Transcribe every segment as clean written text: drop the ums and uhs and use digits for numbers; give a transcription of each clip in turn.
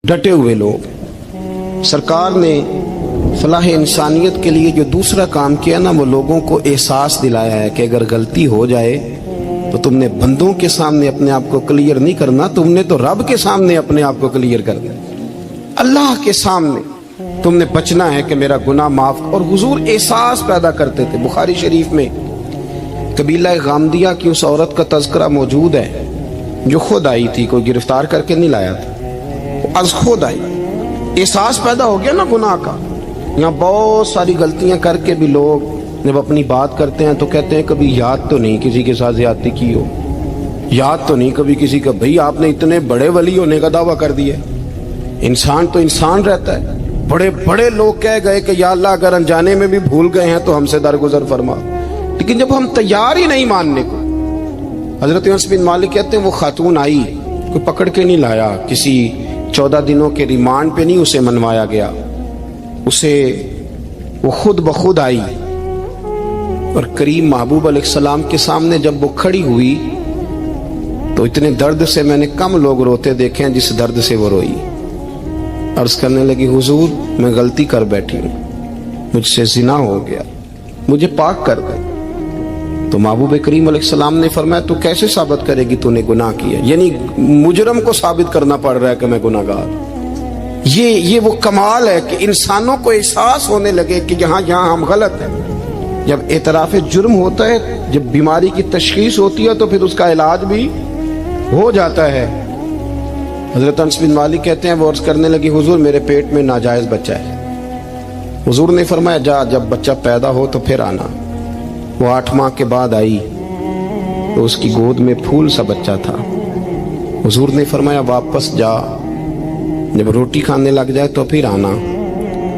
डटे हुए लोग। सरकार ने फलाह इंसानियत के लिए जो दूसरा काम किया ना, वो लोगों को एहसास दिलाया है कि अगर गलती हो जाए तो तुमने बंदों के सामने अपने आप को क्लियर नहीं करना, तुमने तो रब के सामने अपने आप को क्लियर करना, अल्लाह के सामने तुमने बचना है कि मेरा गुनाह माफ। और हुजूर एहसास पैदा करते थे। बुखारी शरीफ में कबीला गामदिया की उस औरत का तज़किरा मौजूद है जो खुद आई थी, कोई गिरफ्तार करके नहीं लाया था, आज खुद आई। एहसास पैदा हो गया ना गुनाह का। यहाँ बहुत सारी गलतियां करके भी लोग जब अपनी बात करते हैं तो कहते हैं कभी याद तो नहीं किसी के साथ ज्यादती की हो, याद तो नहीं कभी किसी का। भाई आपने इतने बड़े वली होने का दावा कर दिया। इंसान तो इंसान रहता है। बड़े बड़े लोग कह गए कि या अल्लाह अगर अनजाने में भी भूल गए हैं तो हमसे दरगुजर फरमा, लेकिन जब हम तैयार ही नहीं मानने को। हजरत अनस बिन मालिक कहते हैं वो खातून आई, कोई पकड़ के नहीं लाया, किसी 14 दिनों के रिमांड पे नहीं उसे मनवाया गया, उसे वो खुद बखुद आई और करीम महबूब अलैहिस्सलाम के सामने जब वो खड़ी हुई तो इतने दर्द से मैंने कम लोग रोते देखे हैं जिस दर्द से वो रोई। अर्ज करने लगी हुजूर मैं गलती कर बैठी हूँ, मुझसे जिना हो गया, मुझे पाक कर दे। तो महबूब करीम अलैहिस्सलाम ने फरमाया तू कैसे साबित करेगी तूने गुनाह किया? यानी मुजरम को साबित करना पड़ रहा है कि मैं गुनाहगार। ये वो कमाल है कि इंसानों को एहसास होने लगे कि यहाँ हम गलत हैं। जब एतराफ़ जुर्म होता है, जब बीमारी की तशखीस होती है तो फिर उसका इलाज भी हो जाता है। हजरत अनस बिन मालिक कहते हैं वो अर्ज करने लगी हुजूर मेरे पेट में नाजायज बच्चा है। हुजूर ने फरमाया जा जब बच्चा पैदा हो तो फिर आना। वो 8 माह के बाद आई तो उसकी गोद में फूल सा बच्चा था। हुजूर ने फरमाया वापस जा, जब रोटी खाने लग जाए तो फिर आना।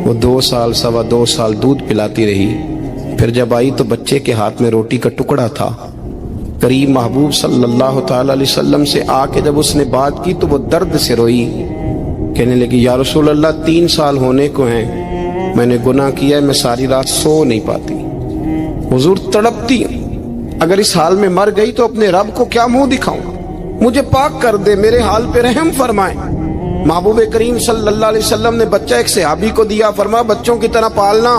वो 2 साल 2.25 साल दूध पिलाती रही। फिर जब आई तो बच्चे के हाथ में रोटी का टुकड़ा था। करीम महबूब सल्लल्लाहु तआला अलैहि वसल्लम से आके जब उसने बात की तो वो दर्द से रोई, कहने लगी या रसूल अल्लाह 3 साल होने को हैं, मैंने गुनाह किया है, मैं सारी रात सो नहीं पाती। हुजूर तड़पती, अगर इस हाल में मर गई तो अपने रब को क्या मुंह दिखाऊं, मुझे पाक कर दे, मेरे हाल पे रहम फरमाए। महबूब करीम सल्लल्लाहु अलैहि वसल्लम ने बच्चा एक सहाबी को दिया, फरमा बच्चों की तरह पालना,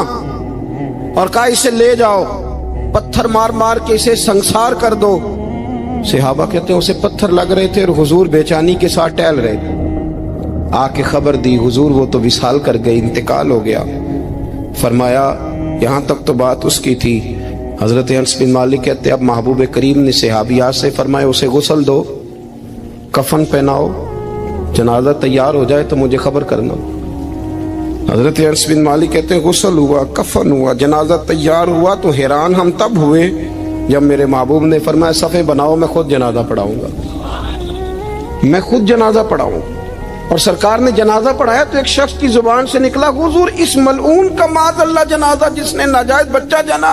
और कहा इसे ले जाओ, पत्थर मार मार के इसे संसार कर दो। सहाबा कहते हैं उसे पत्थर लग रहे थे और हुजूर बेचैनी के साथ टहल रहे थे। आके खबर दी हुजूर वो तो विसाल कर गई, इंतकाल हो गया। फरमाया यहाँ तक तो बात उसकी थी। हजरत अनस बिन मालिक कहते अब महबूब करीम ने सहाबियात से फरमाया उसे गुस्ल दो, कफन पहनाओ, जनाजा तैयार हो जाए तो मुझे खबर करना। हजरत अनस बिन मालिक कहते हैं गुस्ल हुआ, कफन हुआ, जनाजा तैयार हुआ तो हैरान हम तब हुए जब मेरे महबूब ने फरमाया सफ़े बनाओ, मैं खुद जनाजा पढ़ाऊंगा, मैं खुद जनाजा पढ़ाऊंगा। और सरकार ने जनाजा पढ़ाया तो एक शख्स की जुबान से निकला हुजूर इस मलऊन का माज़अल्लाह जनाजा जिसने नाजायज बच्चा जना,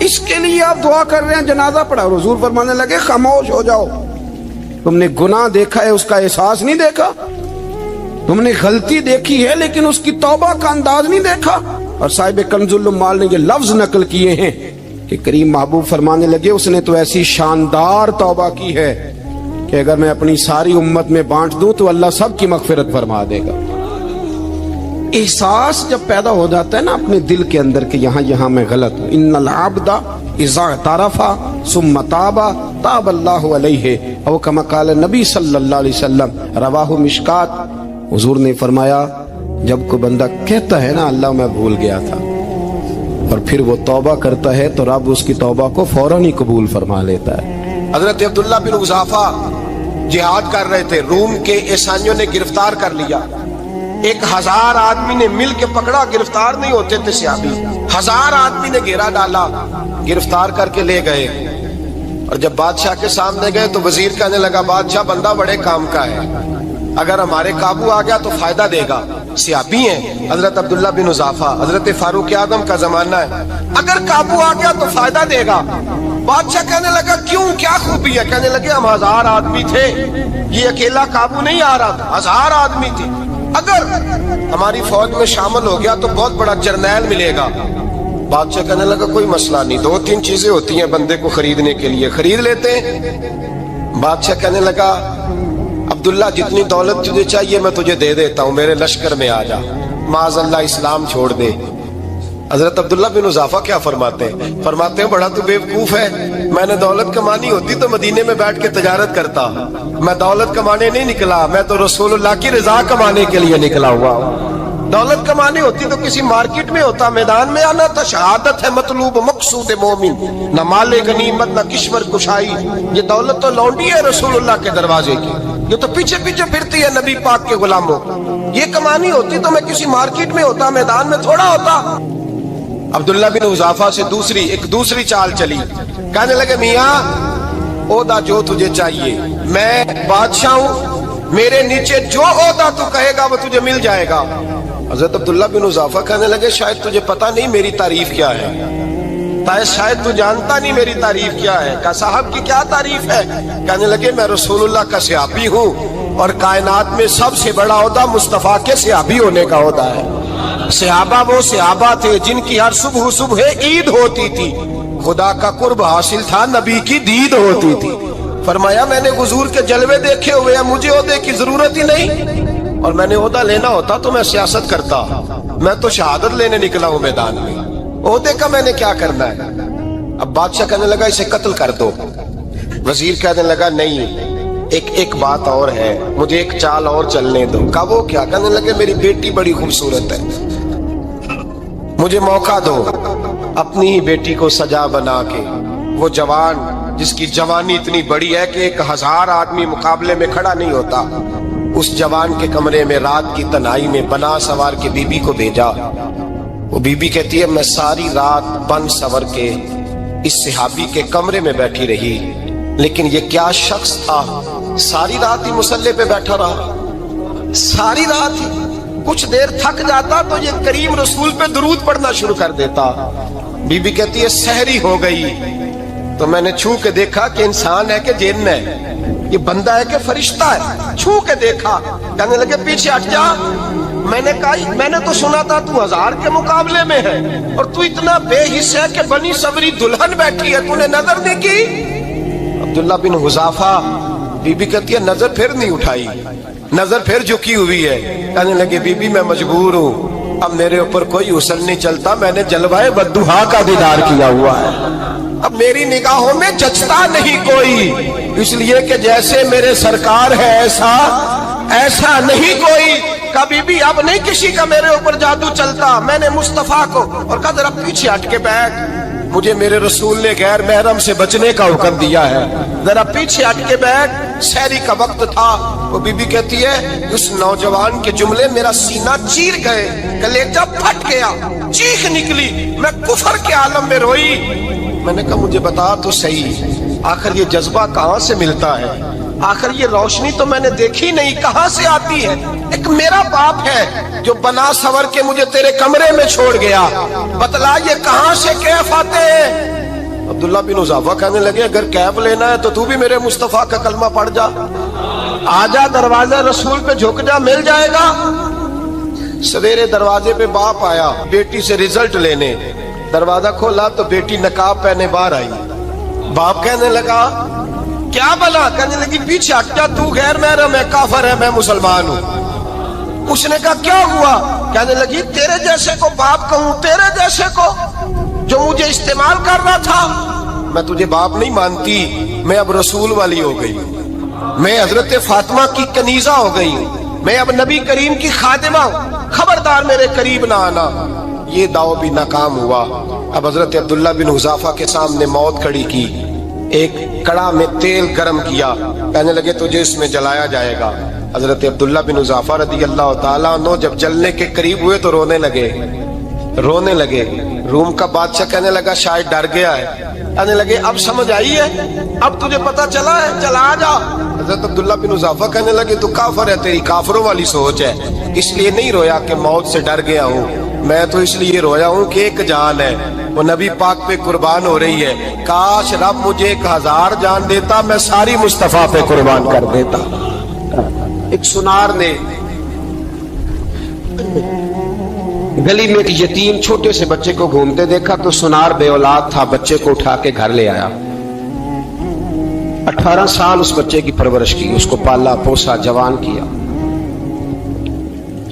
इसके लिए आप दुआ कर रहे हैं, जनाजा पढ़ा। हुजूर फरमाने लगे खामोश हो जाओ, तुमने गुनाह देखा है उसका एहसास नहीं देखा, तुमने गलती देखी है लेकिन उसकी तौबा का अंदाज नहीं देखा। और साहिब कंजुल उम्माल ने ये लफ्ज नकल किए हैं कि करीम महबूब फरमाने लगे उसने तो ऐसी शानदार तौबा की है कि अगर मैं अपनी सारी उम्मत में बांट दूं तो अल्लाह सबकी मगफिरत फरमा देगा। एहसास जब पैदा हो जाता है ना अपने दिल के अंदर कि यहाँ मैं गलत हूँ। इन्नल आब्दा इज़ा तारफा सुम्मा ताबा ताबल्लाहु अलैहि औ कमा क़ाल नबी सल्लल्लाहु अलैहि वसल्लम रवाहु मिशकात। हुजूर ने फरमाया जब कोई बंदा कहता है ना अल्लाह मैं भूल गया था और फिर वो तौबा करता है तो रब उसकी तौबा को फौरन ही कबूल फरमा लेता है। हजरत अब्दुल्ला बिन उज़ाफा जिहाद कर रहे थे, रूम के ईसाइयों ने गिरफ्तार कर लिया। 1000 आदमी ने मिल के पकड़ा, गिरफ्तार नहीं होते थे सहाबी। 1000 आदमी ने घेरा डाला, गिरफ्तार करके ले गए। और जब बादशाह के सामने गए तो वजीर कहने लगा बादशाह बंदा बड़े काम का है, अगर हमारे काबू आ गया तो फायदा देगा। सहाबी हैं हजरत अब्दुल्ला बिन उज़ाफा, हजरत फारूक आदम का जमाना है, अगर काबू आ गया तो फायदा देगा। बादशाह कहने लगा क्यों, क्या खूबी है? कहने लगे हम 1000 आदमी थे, ये अकेला काबू नहीं आ रहा था, 1000 आदमी थे, अगर हमारी फौज में शामिल हो गया तो बहुत बड़ा जर्नैल मिलेगा। बादशाह कहने लगा कोई मसला नहीं, 2-3 चीजें होती हैं बंदे को खरीदने के लिए, खरीद लेते हैं। बादशाह कहने लगा अब्दुल्ला जितनी दौलत तुझे चाहिए मैं तुझे दे देता हूं, मेरे लश्कर में आ जा, माज़अल्लाह इस्लाम छोड़ दे। हजरत अब्दुल्ला बिन हुज़ाफा क्या फरमाते हैं, बड़ा तू बेवकूफ है, मैंने दौलत कमानी होती तो मदीने में बैठ के तजारत करता, मैं दौलत कमाने नहीं निकला, मैं तो रसूलुल्लाह की रजा कमाने के लिए निकला हुआ हूं। दौलत कमानी होती तो किसी मार्केट में होता, मैदान में आना था। शहादत है मतलूब मकसूद मोमिन, न माले गनीमत न किश्वर कुशाई। ये दौलत तो लौंडी है रसूलुल्लाह के दरवाजे की, ये तो पीछे पीछे फिरती है नबी पाक के गुलामों। ये कमानी होती तो मैं किसी मार्केट में होता, मैदान में थोड़ा होता। अब्दुल्ला बिन हुज़ाफा से एक दूसरी चाल चली। कहने लगे मियाँ ओदा जो तुझे चाहिए, मैं बादशाह हूं, मेरे नीचे जो ओदा तू कहेगा वो तुझे मिल जाएगा। हजरत अब्दुल्ला बिन हुज़ाफा कहने लगे शायद तुझे पता नहीं मेरी तारीफ क्या है, शायद तू जानता नहीं मेरी तारीफ क्या है। कहा साहब की क्या तारीफ है? कहने लगे मैं रसूलुल्लाह का सहाबी हूँ और कायनात में सबसे बड़ा ओहदा मुस्तफा के सहाबी होने का ओहदा है। सहाबा वो सहाबा थे जिनकी हर सुबह सुबह ईद होती थी, खुदा का कुर्ब हासिल था, नबी की दीद होती थी। फरमाया मैंने हुजूर के जलवे देखे हुए हैं, मुझे ओहदे की जरूरत ही नहीं, और मैंने ओहदा लेना होता तो मैं सियासत करता, मैं तो शहादत लेने निकला हूं मैदान में, ओहदे का मैंने क्या करना है। अब बादशाह कहने लगा इसे कत्ल कर दो। वजीर कहने लगा नहीं, एक बात और है, मुझे एक चाल और चलने दो। कहा वो क्या? कहने लगे मेरी बेटी बड़ी खूबसूरत है, मुझे मौका दो, अपनी ही बेटी को सजा बना के, वो जवान जिसकी जवानी इतनी बड़ी है कि 1000 आदमी मुकाबले में खड़ा नहीं होता, उस जवान के कमरे में रात की तन्हाई में बना सवार के बीबी को भेजा। वो बीबी कहती है मैं सारी रात बन सवर के इस सहाबी के कमरे में बैठी रही, लेकिन ये क्या शख्स था, सारी रात ही मुसल्ले पे बैठा रहा, सारी रात ही। कुछ देर थक जाता तो ये करीम रसूल पे दुरूद पढ़ना शुरू कर देता। बीबी कहती है सहरी हो गई तो मैंने छू के देखा कि इंसान है कि जिन्न है, ये बंदा है कि फरिश्ता है, छू के देखा। कहने लगे पीछे हट जा। मैंने कहा मैंने तो सुना था तू 1000 के मुकाबले में है और तू इतना बेहिस्सा है कि बनी सबरी दुल्हन बैठी है, तूने नजर नहीं की। अब्दुल्ला बिन हुज़ाफा, बीबी कहती है नजर फिर नहीं उठाई, नजर फिर झुकी हुई है। कहने लगे बीबी मैं मजबूर हूँ, अब मेरे ऊपर कोई हुस्न नहीं चलता, मैंने जलवाए बद्दुहा का दीदार किया हुआ है, अब मेरी निगाहों में जचता नहीं कोई, इसलिए कि जैसे मेरे सरकार है ऐसा नहीं कोई। कभी भी अब नहीं किसी का मेरे ऊपर जादू चलता, मैंने मुस्तफा को। और कहा जरा पीछे हट के बैठ, मुझे मेरे रसूल ने गैर महरम से बचने का हुक्म दिया है, जरा पीछे हट के बैठ। सहरी का वक्त था। वो बीबी कहती है उस नौजवान के जुमले मेरा सीना चीर गए, कलेजा फट गया, चीख निकली, मैं कुफर के आलम में रोई। मैंने कहा मुझे बता तो सही, आखिर ये जज्बा कहाँ से मिलता है, आखिर ये रोशनी तो मैंने देखी नहीं, कहाँ से आती है। एक मेरा बाप है जो बना सवर के मुझे तेरे कमरे में छोड़ गया, बतला ये कहाँ से कैफ आते हैं। अब्दुल्ला बिन हुज़ाफा कहने लगे अगर कैफ लेना है तो तू भी मेरे मुस्तफा का कलमा पढ़ जा, आजा दरवाजा रसूल पे झुक जा, मिल जाएगा। सवेरे दरवाजे पे बाप आया बेटी से रिजल्ट लेने, दरवाजा खोला तो बेटी नकाब पहने बाहर आई। बाप कहने लगा क्या बला? कहने लगी पीछे हट जा, तू गैर महरम है, काफर है, मैं मुसलमान हूं। उसने कहा क्या हुआ? कहने लगी तेरे जैसे को बाप कहूं, तेरे जैसे को जो मुझे इस्तेमाल कर रहा था। मैं तुझे बाप नहीं मानती, मैं अब रसूल वाली हो गई, मैं हजरत फातिमा की कनीजा हो गई, मैं अब नबी करीम की खादिमा हूं, खबरदार मेरे करीब ना आना। ये दाव भी नाकाम हुआ। अब हजरत अब्दुल्ला बिन हुज़ाफा के सामने मौत खड़ी की, एक कड़ा में तेल गर्म किया, कहने लगे तुझे इसमें जलाया जाएगा। हजरत अब्दुल्ला बिन हुज़ाफा रज़ी अल्लाह ताला अन्हु जब जलने के करीब हुए तो रोने लगे। रूम का बादशाह कहने लगा शायद डर गया है। कहने लगे अब समझ आई है, अब तुझे पता चला है, चला आ जा। हजरत अब्दुल्ला बिन हुज़ाफा कहने लगे तू काफिर है, तेरी काफिरों वाली सोच है, इसलिए नहीं रोया कि मौत से डर गया हूँ, मैं तो इसलिए रोया हूँ कि एक जान है वो नबी पाक पे कुर्बान हो रही है, काश रब मुझे 1000 जान देता, मैं सारी मुस्तफा पे कुर्बान कर देता। एक सुनार ने गली में एक यतीम छोटे से बच्चे को घूमते देखा तो सुनार बे औलाद था, बच्चे को उठा के घर ले आया। 18 साल उस बच्चे की परवरिश की, उसको पाला पोसा जवान किया।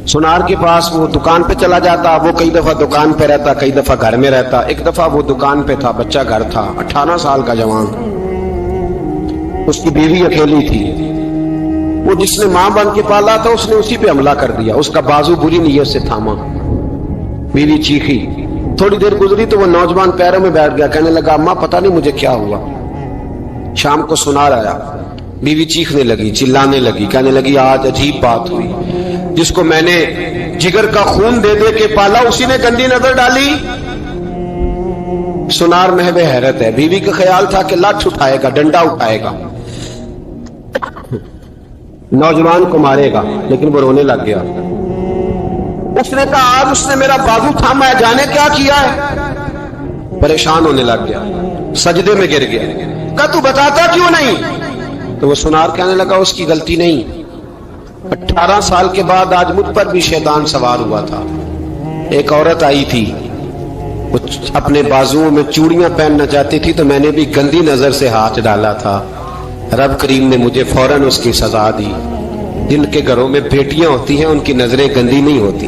सुनार के पास वो दुकान पे चला जाता, वो कई दफा दुकान पे रहता, कई दफा घर में रहता। एक दफा वो दुकान पे था, बच्चा घर था, 18 साल का जवान। उसकी बीवी अकेली थी। वो जिसने मां बन के पाला था उसने उसी पे हमला कर दिया, उसका बाजू बुरी नीयत से थामा। बीवी चीखी, थोड़ी देर गुजरी तो वो नौजवान पैरों में बैठ गया, कहने लगा अम्मा पता नहीं मुझे क्या हुआ। शाम को सुनार आया, बीवी चीखने लगी, चिल्लाने लगी, कहने लगी आज अजीब बात हुई, जिसको मैंने जिगर का खून दे दे के पाला उसी ने गंदी नजर डाली। सुनार महवे हैरत है। बीवी का ख्याल था कि लाठ उठाएगा, डंडा उठाएगा, नौजवान को मारेगा, लेकिन वो रोने लग गया। उसने कहा आज उसने मेरा बाजू थामा है, जाने क्या किया है। परेशान होने लग गया, सजदे में गिर गया, कहा तू बताता क्यों नहीं। तो वो सुनार कहने लगा उसकी गलती नहीं, 18 साल के बाद आज मुझ पर भी शैतान सवार हुआ था। एक औरत आई थी, वो अपने बाजुओं में चूड़ियां पहनना चाहती थी, तो मैंने भी गंदी नजर से हाथ डाला था। रब करीम ने मुझे फौरन उसकी सजा दी। जिनके घरों में बेटियां होती हैं उनकी नजरें गंदी नहीं होती।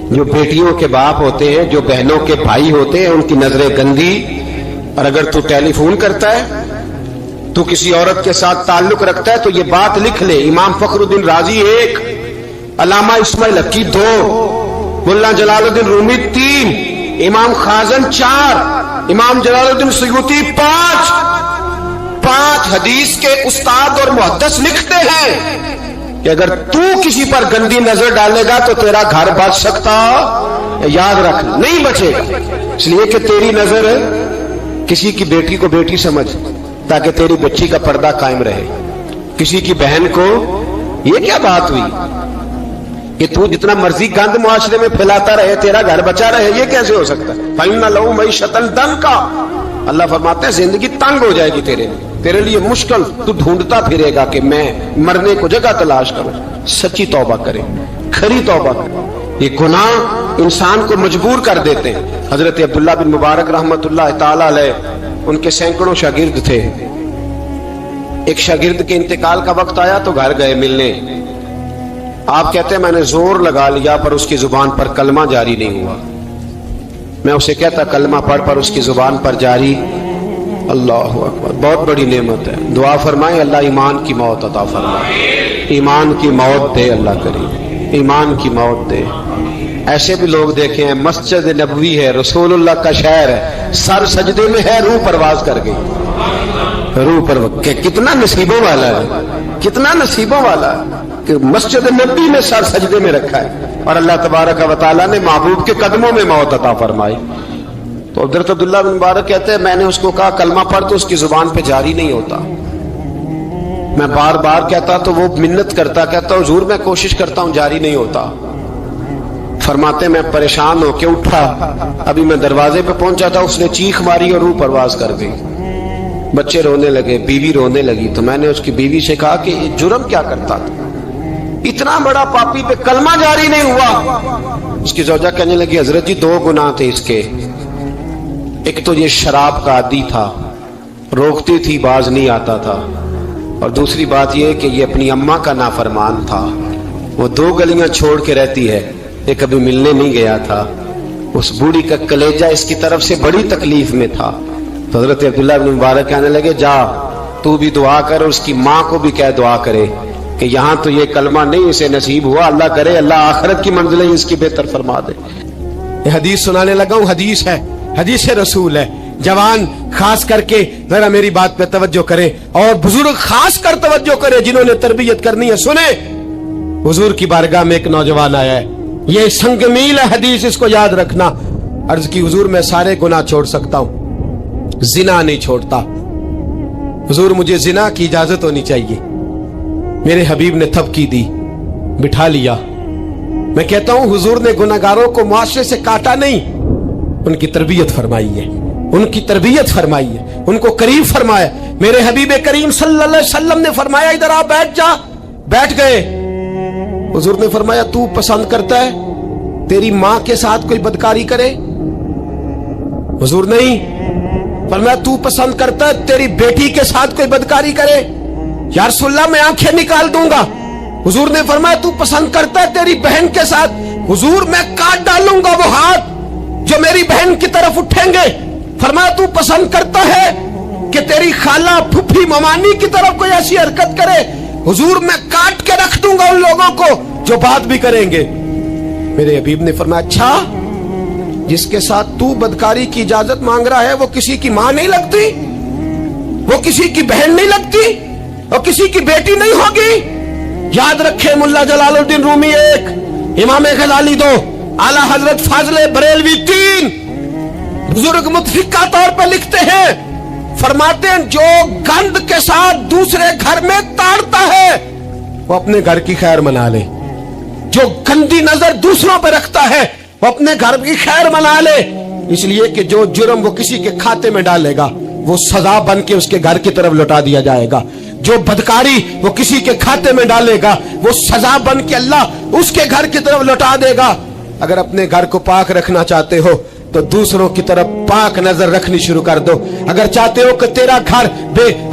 जो बेटियों के बाप होते हैं, जो बहनों के भाई होते हैं, उनकी नजरें गंदी। और अगर तू टेलीफोन करता है, तू किसी औरत के साथ ताल्लुक रखता है, तो ये बात लिख ले, इमाम फखरुद्दीन राजी 1, अल्लामा इस्माइल हकी 2, मुल्ला जलालुद्दीन रूमी 3, इमाम खाजन 4, इमाम जलालुद्दीन सयूती 5 हदीस के उस्ताद और मुहद्दिस लिखते हैं कि अगर तू किसी पर गंदी नजर डालेगा तो तेरा घर बच सकता, याद रख, नहीं बचेगा। इसलिए कि तेरी नजर किसी की बेटी को बेटी समझ, ताकि तेरी बच्ची का पर्दा कायम रहे। किसी की बहन को, ये क्या बात हुई कि तू जितना मर्जी गंद मुआशरे में फैलाता रहे तेरा घर बचा रहे, ये कैसे हो सकता है। फ़इन्ना लहू मईशतन दंका, अल्लाह फरमाते हैं जिंदगी तंग हो जाएगी तेरे लिए मुश्किल, तू ढूंढता फिरेगा कि मैं मरने को जगह तलाश करूं। सच्ची तौबा करें, खरी तौबा करें। ये गुनाह इंसान को मजबूर कर देते हैं। हजरत अब्दुल्ला बिन मुबारक रहमतुल्लाह ताला अलैह, उनके सैकड़ों शागिर्द थे। एक शागिर्द के इंतकाल का वक्त आया तो घर गए मिलने। आप कहते हैं मैंने जोर लगा लिया पर उसकी जुबान पर कलमा जारी नहीं हुआ। मैं उसे कहता कलमा पढ़, पर उसकी जुबान पर जारी। अल्लाह अकबर, बहुत बड़ी नेमत है। दुआ फरमाए अल्लाह ईमान की मौत अता फरमाए, ईमान की मौत दे अल्लाह करीम, ईमान की मौत दे। ऐसे भी लोग देखे हैं, मस्जिद नबवी है, रसूलुल्लाह का शहर है, सर सजदे में है, रूह परवाज कर गई। रूह पर कितना नसीबों वाला है, कितना नसीबों वाला है कि मस्जिद नबी में सर सजदे में रखा है और अल्लाह तबारक व तआला ने महबूब के कदमों में मौत अता फरमाई। तो हज़रत अब्दुल्लाह बिन मुबारक कहते हैं मैंने उसको कहा कलमा पढ़, तो उसकी जुबान पे जारी नहीं होता। मैं बार बार कहता तो वो मिन्नत करता, कहता हुजूर मैं कोशिश करता हूं, जारी नहीं होता। फरमाते मैं परेशान होके उठा, अभी मैं दरवाजे पे पहुंचा था, उसने चीख मारी और रूह परवाज कर गई। बच्चे रोने लगे, बीवी रोने लगी। तो मैंने उसकी बीवी से कहा कि जुर्म क्या करता था, इतना बड़ा पापी पे कलमा जारी नहीं हुआ। उसकी ज़ौजा कहने लगी हजरत जी 2 गुनाह थे इसके। एक तो ये शराब का आदी था, रोकती थी बाज नहीं आता था, और दूसरी बात यह कि ये अपनी अम्मा का नाफरमान था। वो 2 गलियां छोड़ के रहती है, ये कभी मिलने नहीं गया था। उस बूढ़ी का कलेजा इसकी तरफ से बड़ी तकलीफ में था। तो हजरत अब्दुल्लाह बिन मुबारक कहने लगे जा तू भी दुआ कर, और उसकी माँ को भी कह दुआ करे कि यहाँ तो ये कलमा नहीं इसे नसीब हुआ, अल्लाह करे अल्लाह आखिरत की मंजिलें इसकी बेहतर फरमा दे। ये हदीस सुनाने लगा हूँ, हदीस है, हदीस रसूल है। जवान खास करके जरा मेरी बात पे तवज्जो करें, और बुजुर्ग खास कर तवज्जो करें जिन्होंने तरबियत करनी है। सुने, हुजूर की बारगाह में एक नौजवान आया है, ये संगमील है हदीस, इसको याद रखना। अर्ज की हुजूर मैं सारे गुनाह छोड़ सकता हूं, जिना नहीं छोड़ता। हुजूर मुझे जिना की इजाजत होनी चाहिए। मेरे हबीब ने थपकी दी, बिठा लिया। मैं कहता हूं हुजूर ने गुनाहगारों को मुआशरे से काटा नहीं, उनकी तरबियत फरमाई है, उनकी तरबियत फरमाई है, उनको करीब फरमाया। मेरे हबीब करीम सल्लल्लाहु अलैहि वसल्लम ने फरमाया इधर आ बैठ जा, बैठ गए। हुजूर ने फरमाया तू पसंद करता है तेरी मां के साथ कोई बदकारी करे? हुजूर नहीं। फरमाया तू पसंद करता है तेरी बेटी के साथ कोई बदकारी करे? या रसूलल्लाह मैं आंखें निकाल दूंगा। हुजूर ने फरमाया तू पसंद करता है तेरी बहन के साथ? हुजूर मैं काट डालूंगा वो हाथ जो मेरी बहन की तरफ उठेंगे। फरमाया तू पसंद करता है कि तेरी खाला फुफी ममानी की तरफ कोई ऐसी हरकत करे? हुजूर मैं काट के रख दूंगा उन लोगों को जो बात भी करेंगे। मेरे हबीब ने फरमाया अच्छा, जिसके साथ तू बदकारी की इजाजत मांग रहा है वो किसी की मां नहीं लगती, वो किसी की बहन नहीं लगती, और किसी की बेटी नहीं होगी? याद रखे मुल्ला जलालुद्दीन रूमी 1, इमाम गजाली 2, आला हजरत फाजले बरेलवी 3, बुजुर्ग मुतफिका तौर पर लिखते हैं, फरमाते हैं जो गंद के साथ दूसरे घर में ताड़ता है वो अपने घर की खैर मना ले। जो गंदी नजर दूसरों पर रखता है वो अपने घर की खैर मना ले, इसलिए कि जो जुर्म वो किसी के खाते में डालेगा वो सजा बन के उसके घर की तरफ लौटा दिया जाएगा। जो बदकारी वो किसी के खाते में डालेगा वो सजा बन के अल्लाह उसके घर की तरफ लौटा देगा। अगर अपने घर को पाक रखना चाहते हो तो दूसरों की तरफ पाक नजर रखनी शुरू कर दो। अगर चाहते हो कि तेरा घर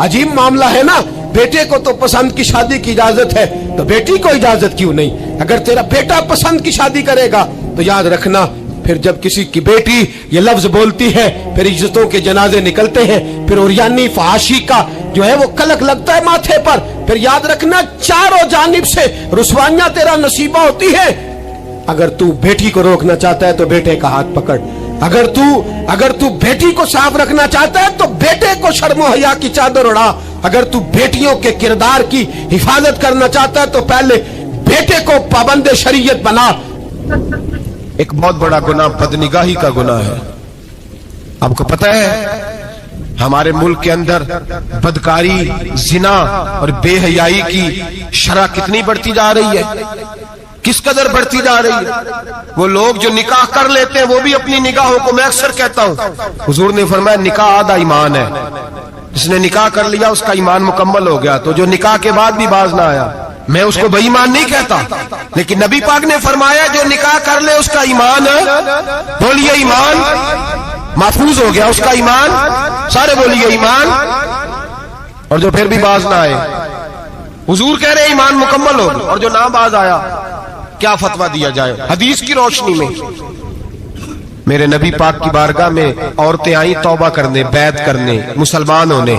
अजीब मामला है ना, बेटे को तो पसंद की शादी की इजाजत है तो बेटी को इजाजत क्यों नहीं? अगर तेरा बेटा पसंद की शादी करेगा तो याद रखना फिर जब किसी की बेटी ये लफ्ज बोलती है फिर इज्जतों के जनाजे निकलते हैं, फिर उरियानी फहाशी का जो है वो कलक लगता है माथे पर। फिर याद रखना चारों जानिब से रुसवाइयां तेरा नसीबा होती है। अगर तू बेटी को रोकना चाहता है तो बेटे का हाथ पकड़, अगर तू बेटी को साफ रखना चाहता है तो बेटे को शर्म हया की चादर उड़ा, अगर तू बेटियों के किरदार की हिफाजत करना चाहता है तो पहले बेटे को पाबंद शरीयत बना। एक बहुत बड़ा गुनाह बदनिगाही का गुनाह है। आपको पता है हमारे मुल्क के अंदर बदकारी, जिना और बेहयाई की शरह कितनी बढ़ती जा रही है, किस कदर बढ़ती जा रही है। वो लोग जो निकाह कर लेते हैं वो भी अपनी निगाहों को, मैं अक्सर कहता हूं, हुजूर ने फरमाया निकाह आधा ईमान है। जिसने निकाह कर लिया उसका ईमान मुकम्मल हो गया। तो जो निकाह के बाद भी बाज ना आया, मैं उसको बेईमान नहीं कहता, लेकिन नबी पाक ने फरमाया जो निकाह कर ले उसका ईमान, बोलिए ईमान महफूज हो गया, उसका ईमान, सारे बोलिए ईमान। और जो फिर भी बाज ना आए, हुजूर कह रहे ईमान मुकम्मल हो गया। और जो ना बाज आया क्या फतवा दिया जाए हदीस की रोशनी में? मेरे नबी पाक की बारगाह में औरतें आई तौबा करने, बैत करने, मुसलमान होने।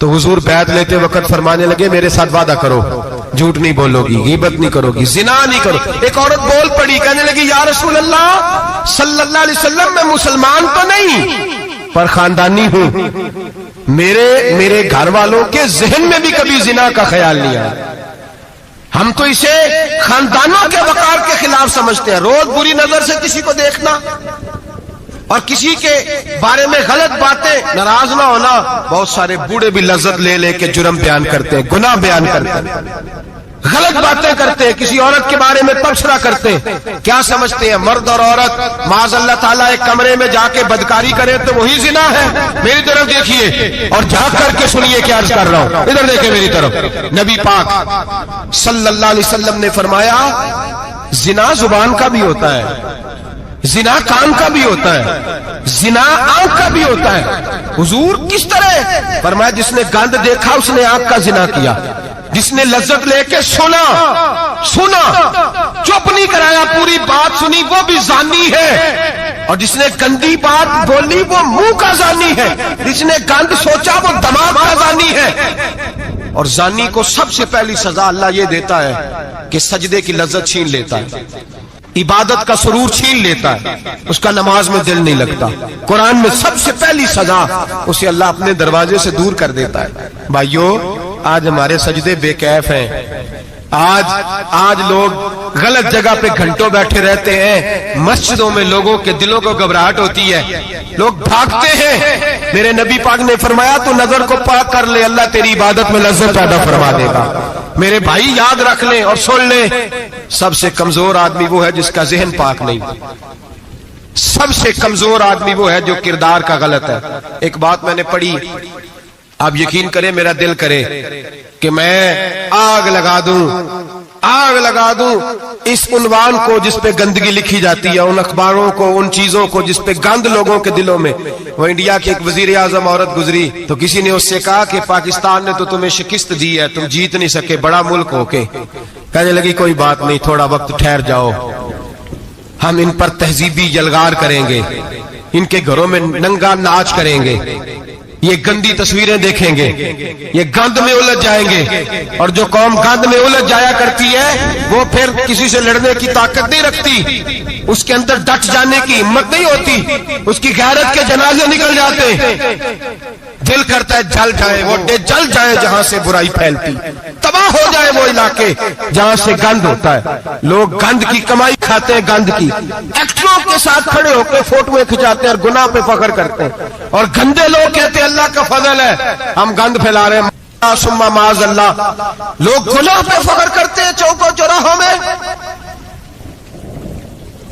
तो हुजूर बैत लेते वक्त फरमाने लगे मेरे साथ वादा करो, झूठ नहीं बोलोगी, गीबत नहीं करोगी, जिना नहीं करो। एक औरत बोल पड़ी, कहने लगी या रसूल अल्लाह सल्लल्लाहु अलैहि वसल्लम मैं मुसलमान तो नहीं पर खानदानी हूं, मेरे घर वालों के जहन में भी कभी जिना का ख्याल नहीं आया। हम तो इसे खानदानों के वकार के खिलाफ समझते हैं। रोज बुरी नजर से किसी को देखना और किसी के बारे में गलत बातें, नाराज ना होना। बहुत सारे बूढ़े भी लज्जत ले लेके जुर्म बयान करते हैं, गुनाह बयान करते हैं, गलत बातें करते हैं, किसी औरत के बारे में तबसरा करते हैं। क्या समझते हैं मर्द और औरत माज़ अल्लाह ताला एक कमरे में जाके बदकारी करे तो वही जिना है? मेरी तरफ देखिए और झांक करके सुनिए क्या अर्ज कर रहा हूं, इधर देखिए मेरी तरफ। नबी पाक सल्लल्लाहु अलैहि वसल्लम ने फरमाया जिना जुबान का भी होता है, जिना कान का भी होता है, जिना आंख का भी होता है। हुजूर किस तरह? फरमाया जिसने गंद देखा उसने आंख का जिना किया, जिसने लज्जत लेके सुना, चुप नहीं कराया, पूरी बात सुनी, वो भी जानी है। और जिसने गंदी बात बोली वो मुंह का जानी है, जिसने गंद सोचा वो दिमाग का जानी है। और जानी को सबसे पहली सजा अल्लाह ये देता है कि सजदे की लज्जत छीन लेता है, इबादत का सुरूर छीन लेता है, उसका नमाज में दिल नहीं लगता। कुरान में सबसे पहली सजा उसे अल्लाह अपने दरवाजे से दूर कर देता है। भाइयों आज हमारे सजदे बेकैफ हैं, आज लोग गलत जगह पे घंटों बैठे रहते हैं। मस्जिदों में लोगों के दिलों को घबराहट होती है, लोग भागते हैं। मेरे नबी पाक ने फरमाया तो नजर को पाक कर ले, अल्लाह तेरी इबादत में लज्जत पैदा फरमा देगा। मेरे भाई याद रख लें और सुन लें, सबसे कमजोर आदमी वो है जिसका जहन पाक नहीं, सबसे कमजोर आदमी वो है जो किरदार का गलत है। एक बात मैंने पढ़ी, आप यकीन करें मेरा दिल करे कि मैं आग लगा दूं आग लगा दूं इस उन्वान को जिस पे गंदगी लिखी जाती है, उन अखबारों को, उन चीजों को जिस पे गंद लोगों के दिलों में। वो इंडिया की एक वजीर आजम औरत गुजरी तो किसी ने उससे कहा कि पाकिस्तान ने तो तुम्हें शिकस्त दी है, तुम जीत नहीं सके बड़ा मुल्क होके। कहने लगी कोई बात नहीं, थोड़ा वक्त ठहर जाओ, हम इन पर तहजीबी यलगार करेंगे, इनके घरों में नंगा नाच करेंगे, ये गंदी तस्वीरें देखेंगे, ये गंद में उलझ जाएंगे। और जो कौम गंद में उलझ जाया करती है वो फिर किसी से लड़ने की ताकत नहीं रखती, उसके अंदर डट जाने की हिम्मत नहीं होती, उसकी गैरत के जनाजे निकल जाते। दिल करता है जल जाए वो जल जाए जहां से बुराई फैलती, तबाह हो जाए वो इलाके जहां से गंद होता है। लोग गंद की कमाई खाते हैं, गंद की। एक्टरों के साथ खड़े होकर फोटोएं खिंचाते हैं और गुनाह पे फख्र करते हैं, और गंदे लोग कहते हैं अल्लाह का फजल है हम गंद फैला रहे हैं। सुम्मा माज अल्लाह, लोग गुनाह पे फख्र करते हैं चौकों चौराहों में।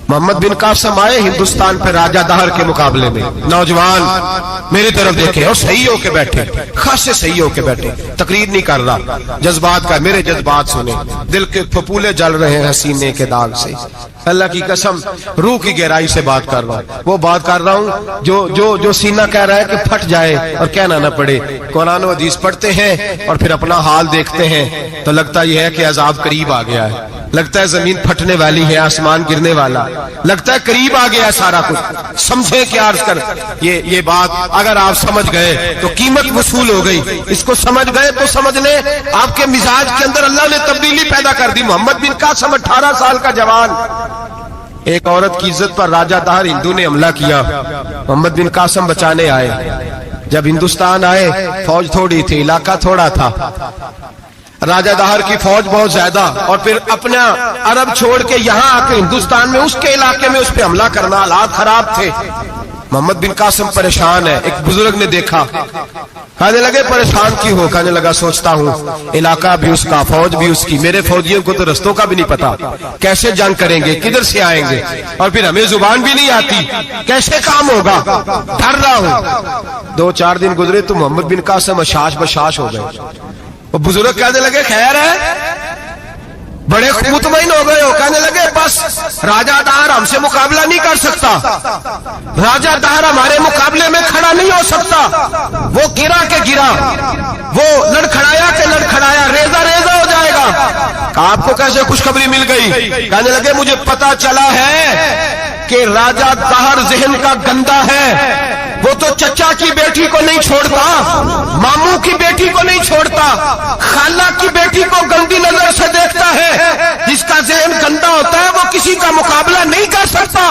मोहम्मद बिन कासिम आए हिंदुस्तान पे राजा दहर के मुकाबले में, नौजवान मेरी तरफ देखे और सही होके बैठे, खासे सही होके बैठे, तकरीर नहीं कर रहा, जज्बात का, मेरे जज्बात सुने, दिल के फपूले जल रहे हैं हसीने के दाग से। अल्लाह की कसम रूह की गहराई से बात कर रहा हूँ, वो बात कर रहा हूँ जो सीना कह रहा है कि फट जाए और कहना ना पड़े। कुरान और हदीस पढ़ते हैं और फिर अपना हाल देखते हैं तो लगता यह है कि अजाब करीब आ गया है, लगता है जमीन फटने वाली है, आसमान गिरने वाला, लगता है करीब आ गया सारा कुछ। समझे क्या अर्ज कर, ये बात अगर आप समझ गए तो कीमत वसूल हो गई। इसको समझ गए तो समझ ले आपके मिजाज के अंदर अल्लाह ने तब्दीली पैदा कर दी। मोहम्मद बिन कासिम 18 साल का जवान, एक औरत की इज्जत पर राजा दहर हिंदू ने हमला किया, मोहम्मद बिन कासिम बचाने आए। जब हिंदुस्तान आए फौज थोड़ी थी, इलाका थोड़ा था, राजा दहर की फौज बहुत ज्यादा, और फिर अपना अरब छोड़ के यहाँ आके हिंदुस्तान में उसके इलाके में उस पर हमला करना, हालात खराब थे। मोहम्मद बिन कासिम परेशान है। एक बुजुर्ग ने देखा, कहने लगे परेशान क्यों हो? कहने लगा सोचता हूँ इलाका भी उसका, फौज भी उसकी, मेरे फौजियों को तो रस्तों का भी नहीं पता, कैसे जंग करेंगे, किधर से आएंगे, और फिर हमें जुबान भी नहीं आती, कैसे काम होगा, डर रहा हूँ। 2-4 दिन गुजरे तो मोहम्मद बिन कासिम अशाश बशाश हो गए। वो बुजुर्ग कहने लगे खैर है, बड़े मुतमईन हो गए हो? कहने लगे बस राजा दहर हमसे मुकाबला नहीं कर सकता, राजा दहर हमारे मुकाबले में खड़ा नहीं हो सकता, वो गिरा के गिरा, वो लड़खड़ाया के लड़खड़ाया, रेजा रेजा हो जाएगा। आपको कैसे खुशखबरी मिल गई? कहने लगे मुझे पता चला है कि राजा दहर जहन का गंदा है, वो तो चचा की बेटी को नहीं छोड़ता, मामू की बेटी को नहीं छोड़ता, खाला की बेटी को गंदी नजर से देखता है। जिसका जहन गंदा होता है वो किसी का मुकाबला नहीं कर सकता,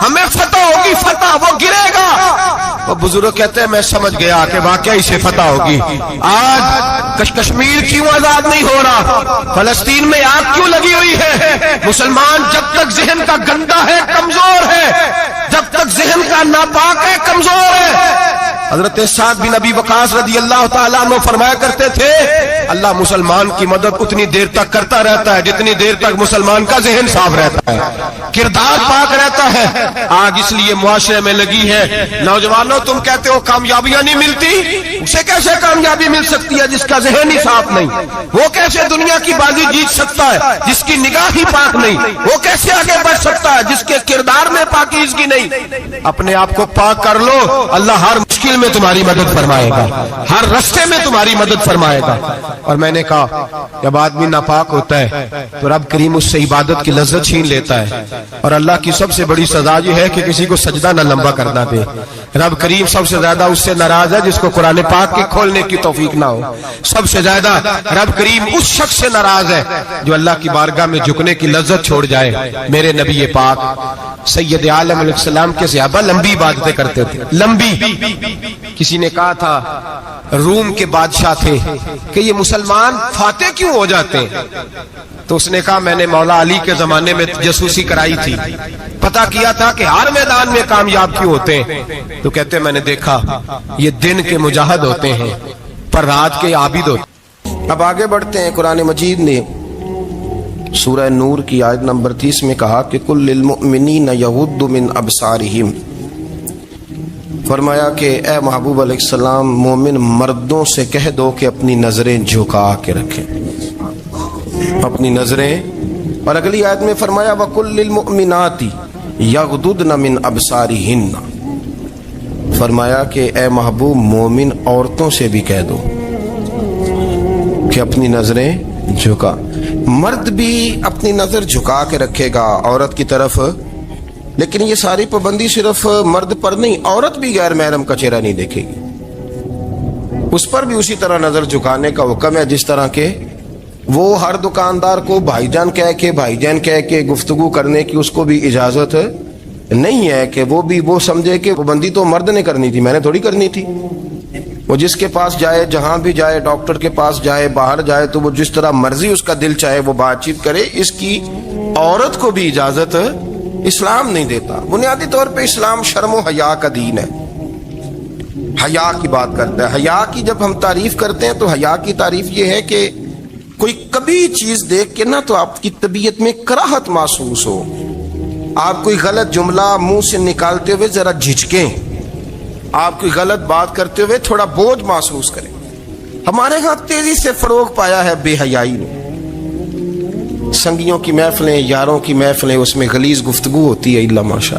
हमें फतह होगी, फतह, वो गिरेगा। वो बुजुर्ग कहते हैं मैं समझ गया कि वाकई से फतह होगी। आज कश्मीर क्यों आजाद नहीं हो रहा, फलस्तीन में आग क्यों लगी हुई है? मुसलमान जब तक जहन का गंदा है कमजोर है, जब तक जहन का नापाक है कमजोर है। हजरत साद बिन अबी वकास रजी अल्लाह ताला अन्हु फरमाया करते थे अल्लाह मुसलमान की मदद उतनी देर तक करता रहता है जितनी देर तक मुसलमान का जहन साफ रहता है, किरदार पाक रहता है। आग इसलिए मुआशरे में लगी है। नौजवानों तुम कहते हो कामयाबियां नहीं मिलती, उसे कैसे कामयाबी मिल सकती है जिसका जहन ही साफ नहीं? वो कैसे दुनिया की बाजी जीत सकता है जिसकी निगाह ही पाक नहीं? वो कैसे आगे बढ़ सकता है जिसके किरदार में पाकीज़गी नहीं? अपने आप को पाक कर लो, अल्लाह हर मुश्किल में तुम्हारी मदद फरमाएगा, हर रास्ते में तुम्हारी मदद फरमाएगा। और मैंने कहा जब आदमी नापाक होता है तो रब करीम उससे इबादत की लज्जत छीन लेता है, और अल्लाह की सबसे बड़ी सजा ये है कि किसी को सजदा न लंबा करना दे। रब करीम सबसे ज्यादा उससे नाराज है जिसको कुरान पाक के खोलने की तौफीक ना हो। सबसे ज्यादा रब करीम उस शख्स से नाराज है जो अल्लाह की बारगाह में झुकने की लज्जत छोड़ जाए। मेरे नबी पाक सैयद आलम अलैहिस्सलाम के सहाबा लंबी इबादतें करते थे, लंबी। किसी ने कहा था रूम के बादशाह थे कि ये मुसलमान फाते क्यों हो जाते हैं? तो उसने कहा मैंने मौला अली के जमाने में जासूसी कराई थी, पता किया था कि हर मैदान में कामयाब क्यों होते हैं। तो कहते मैंने देखा ये दिन के मुजाहिद होते हैं पर रात के आबिद होते हैं। अब आगे बढ़ते हैं। कुरान मजीद ने सूरह नूर की आयत नंबर 30 में कहा कि कुल लिल मुमिनीन यगुद्दु मिन अबसारिहिम, फरमाया कि ए महबूब अलैहिस्सलाम मोमिन मर्दों से कह दो कि अपनी नजरें झुका के रखें। अपनी नजरें। और अगली आयत में फरमाया वकुल लिल मुमिनाती यगदुदन मिन अबसारिहिन्ना, फरमाया कि ए महबूब मोमिन औरतों से भी कह दो कि अपनी नजरें झुका। मर्द भी अपनी नजर झुका के रखेगा औरत की तरफ, लेकिन ये सारी पाबंदी सिर्फ मर्द पर नहीं, औरत भी गैर महरम का चेहरा नहीं देखेगी, उस पर भी उसी तरह नजर झुकाने का हुक्म है जिस तरह के वो हर दुकानदार को भाईजान कह के गुफ्तगू करने की उसको भी इजाजत नहीं है कि वो भी वो समझे कि पाबंदी तो मर्द ने करनी थी, मैंने थोड़ी करनी थी। वो जिसके पास जाए, जहां भी जाए, डॉक्टर के पास जाए, बाहर जाए, तो वो जिस तरह मर्जी उसका दिल चाहे वो बातचीत करे, इसकी औरत को भी इजाजत इस्लाम नहीं देता। बुनियादी तौर पे इस्लाम शर्म व हया का दीन है, हया की बात करता है। हया की जब हम तारीफ करते हैं तो हया की तारीफ ये है कि कोई कभी चीज देख के ना तो आपकी तबीयत में कराहत महसूस हो, आप कोई गलत जुमला मुंह से निकालते हुए जरा झिझकें, आप कोई गलत बात करते हुए थोड़ा बोझ महसूस करें। हमारे यहाँ तेजी से फरोग पाया है बेहयाई ने। संगियों की महफिलें, यारों की महफिलें, उसमें गलीज गुफ्तगू होती है इल्ला माशा।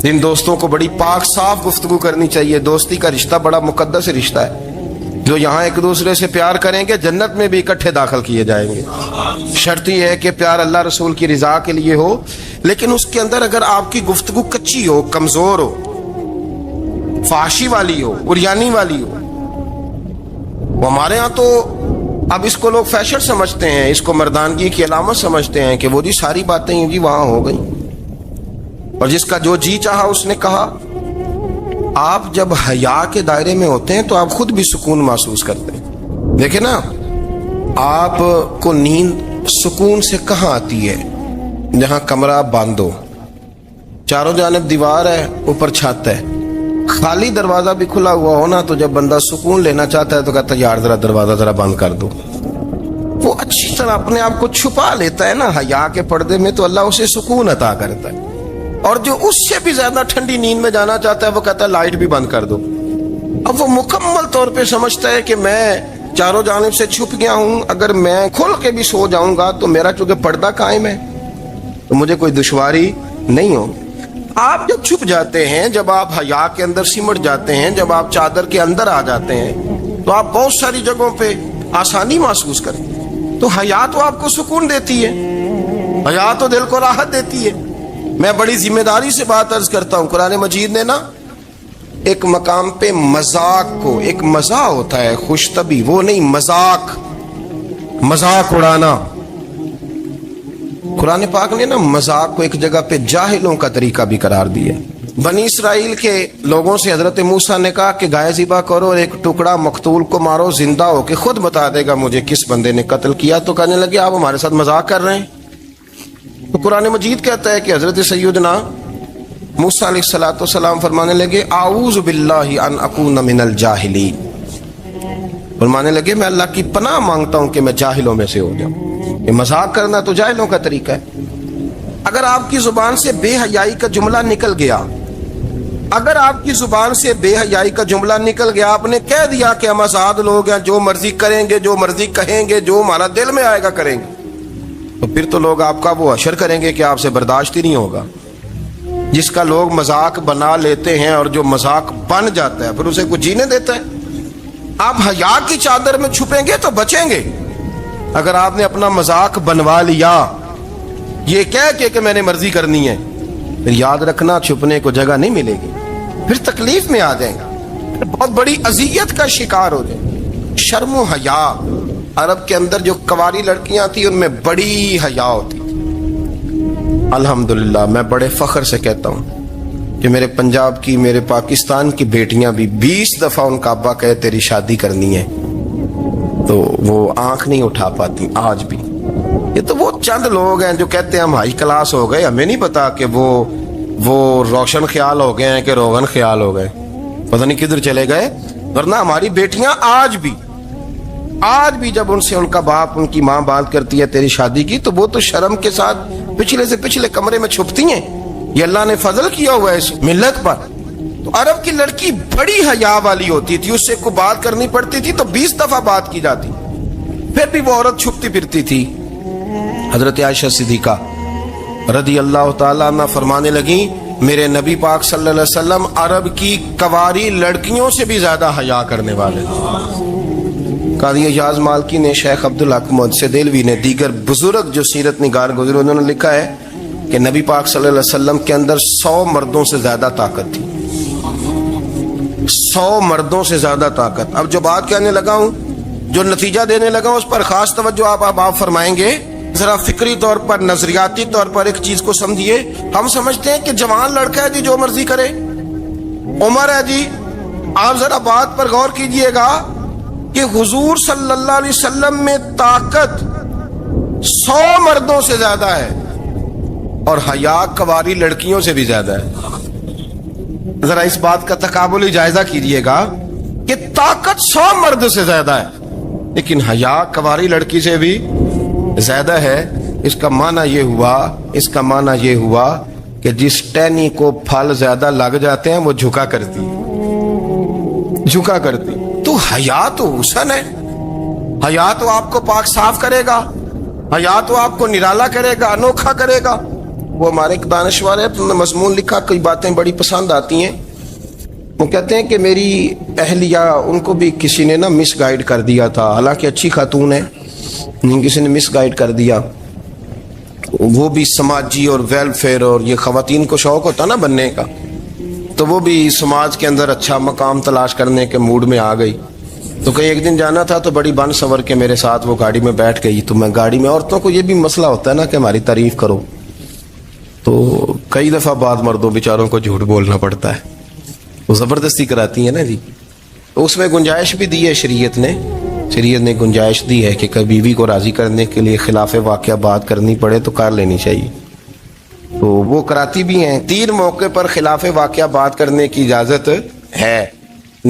इन दोस्तों को बड़ी पाक साफ गुफ्तगू करनी चाहिए। दोस्ती का रिश्ता बड़ा मुकद्दस रिश्ता है, जो यहाँ एक दूसरे से प्यार करेंगे जन्नत में भी इकट्ठे दाखिल किए जाएंगे। शर्त यह है कि प्यार अल्लाह रसूल की रिजा के लिए हो, लेकिन उसके अंदर अगर आपकी गुफ्तगू कच्ची हो, कमजोर हो, फाशी वाली हो, उरियानी वाली हो, वो हमारे यहाँ तो अब इसको लोग फैशन समझते हैं, इसको मर्दानगी की अलामत समझते हैं कि वो जी सारी बातें जी वहां हो गई और जिसका जो जी चाहा उसने कहा। आप जब हया के दायरे में होते हैं तो आप खुद भी सुकून महसूस करते हैं। देखे ना, आपको नींद सुकून से कहाँ आती है? जहां कमरा बंद हो, चारों जानिब दीवार है, ऊपर छत है, खाली दरवाजा भी खुला हुआ हो ना, तो जब बंदा सुकून लेना चाहता है तो कहता है यार जरा दरवाजा जरा बंद कर दो। वो अच्छी तरह अपने आप को छुपा लेता है ना हया के पर्दे में, तो अल्लाह उसे सुकून अता करता है। और जो उससे भी ज्यादा ठंडी नींद में जाना चाहता है वो कहता है लाइट भी बंद कर दो। अब वो मुकम्मल तौर पे समझता है कि मैं चारों जानिब से छुप गया हूं, अगर मैं खुल के भी सो जाऊंगा तो मेरा चूंकि पर्दा कायम है तो मुझे कोई दुश्वारी नहीं हो। आप जब छुप जाते हैं, जब आप हया के अंदर सिमट जाते हैं, जब आप चादर के अंदर आ जाते हैं, तो आप बहुत सारी जगहों पे आसानी महसूस करते। तो हया तो आपको सुकून देती है, हया तो दिल को राहत देती है। मैं बड़ी जिम्मेदारी से बात अर्ज करता हूं, कुरान मजीद ने ना एक मकाम पे मजाक को, एक मजा होता है खुशतबी, वो नहीं मजाक, मजाक उड़ाना। कुरान पाक ने ना मजाक को एक जगह पे जाहिलों का तरीका भी करार दिया। बनी इसराइल के लोगों से हजरत मूसा ने कहा कि गाय ज़िबा करो और एक टुकड़ा मकतूल को मारो, जिंदा होके खुद बता देगा मुझे किस बंदे ने कत्ल किया। तो कहने लगे आप हमारे साथ मजाक कर रहे हैं। तो कुरान मजीद कहता है कि हजरत सैयदना मूसा अलैहिस्सलाम फरमाने लगे आऊज़ु बिल्लाहि अन अकून मिनल जाहिलीन, फरमाने लगे मैं अल्लाह की पनाह मांगता हूं कि मैं जाहिलों में से हो जाऊं। ये मजाक करना तो जाहिलों का तरीका है। अगर आपकी जुबान से बेहयाई का जुमला निकल गया, अगर आपकी जुबान से बेहयाई का जुमला निकल गया, आपने कह दिया कि हम आजाद लोग हैं, जो मर्जी करेंगे, जो मर्जी कहेंगे, जो हमारा दिल में आएगा करेंगे, तो फिर तो लोग आपका वो अशर करेंगे कि आपसे बर्दाश्त ही नहीं होगा। जिसका लोग मजाक बना लेते हैं और जो मजाक बन जाता है फिर उसे कुछ जीने देता है। आप हया की चादर में छुपेंगे तो बचेंगे। अगर आपने अपना मजाक बनवा लिया ये कह के कि मैंने मर्जी करनी है, फिर याद रखना छुपने को जगह नहीं मिलेगी, फिर तकलीफ में आ जाएगा, फिर बहुत बड़ी अजियत का शिकार हो जाए। शर्म हया, अरब के अंदर जो कवारी लड़कियां थी उनमें बड़ी हया होती। अल्हम्दुलिल्लाह मैं बड़े फख्र से कहता हूँ कि मेरे पंजाब की, मेरे पाकिस्तान की बेटियां भी 20 दफा उनका अब्बा कहे तेरी शादी करनी है तो वो आंख नहीं उठा पाती आज भी। ये तो वो चंद लोग हैं जो कहते हैं हम हाई क्लास हो गए, हमें नहीं पता कि वो रोशन ख्याल हो गए हैं कि रोगन ख्याल हो गए, पता नहीं किधर चले गए। वरना हमारी बेटियां आज भी जब उनसे उनका बाप, उनकी माँ बात करती है तेरी शादी की, तो वो तो शर्म के साथ पिछले से पिछले कमरे में छुपती हैं। ये अल्लाह ने फजल किया हुआ है इस मिल्लत पर। तो अरब की लड़की बड़ी हया वाली होती थी, उससे को बात करनी पड़ती थी तो 20 दफा बात की जाती, फिर भी वो औरत छुपती फिरती थी। हजरत आयशा सिद्दीका रदी अल्लाह ताला अन्हा फरमाने लगी, मेरे नबी पाक सल्लल्लाहु अलैहि वसल्लम अरब की कवारी लड़कियों से भी ज्यादा हया करने वाले थे। कादी एजाज मालकी ने, शेख अब्दुल हक मुहद्दिस देलवी ने, दीगर बुजुर्ग जो सीरत निगार गुजरे, उन्होंने लिखा है कि नबी पाक सल्लल्लाहु अलैहि वसल्लम के अंदर 100 मर्दों से ज्यादा ताकत थी, 100 मर्दों से ज्यादा ताकत। अब जो बात कहने लगा हूं, जो नतीजा देने लगा हूं, उस पर खास तवज्जो आप फरमाएंगे। जरा फिक्री तौर पर, नजरियाती तौर पर एक चीज को समझिए। हम समझते हैं कि जवान लड़का है जी, जो मर्जी करे, उम्र है जी। आप जरा बात पर गौर कीजिएगा कि हुजूर सल्लल्लाहु अलैहि वसल्लम में ताकत 100 मर्दों से ज्यादा है और हया कवारी लड़कियों से भी ज्यादा है। जरा इस बात का तकाबुली जायजा कीजिएगा कि ताकत 100 मर्द से ज्यादा है, लेकिन हया कवारी लड़की से भी ज्यादा है। इसका माना ये हुआ कि जिस टहनी को फल ज्यादा लग जाते हैं वो झुका करती। तो हया तो हुस्न है, हया तो आपको पाक साफ करेगा, हया तो आपको निराला करेगा, अनोखा करेगा। वो हमारे एक दानिशवर है, उन्होंने मजमून लिखा, कई बातें बड़ी पसंद आती हैं। वो कहते हैं कि मेरी अहलिया, उनको भी किसी ने ना मिस गाइड कर दिया था, हालांकि अच्छी खातून है, किसी ने मिस गाइड कर दिया। वो भी समाजी और वेलफेयर, और ये खवातीन को शौक होता ना बनने का, तो वो भी समाज के अंदर अच्छा मकाम तलाश करने के मूड में आ गई। तो कहीं एक दिन जाना था, तो बड़ी बन सवर के मेरे साथ वो गाड़ी में बैठ गई। तो मैं गाड़ी में, औरतों को ये भी मसला होता है ना कि हमारी तारीफ करो, तो कई दफा बाद मर्दों बेचारों को झूठ बोलना पड़ता है, वो जबरदस्ती कराती है ना जी। तो उसमें गुंजाइश भी दी है शरीयत ने गुंजाइश दी है कि कभी बीवी को राजी करने के लिए खिलाफ वाक़या बात करनी पड़े तो कर लेनी चाहिए। तो वो कराती भी हैं। 3 मौके पर खिलाफ वाक़या बात करने की इजाजत है।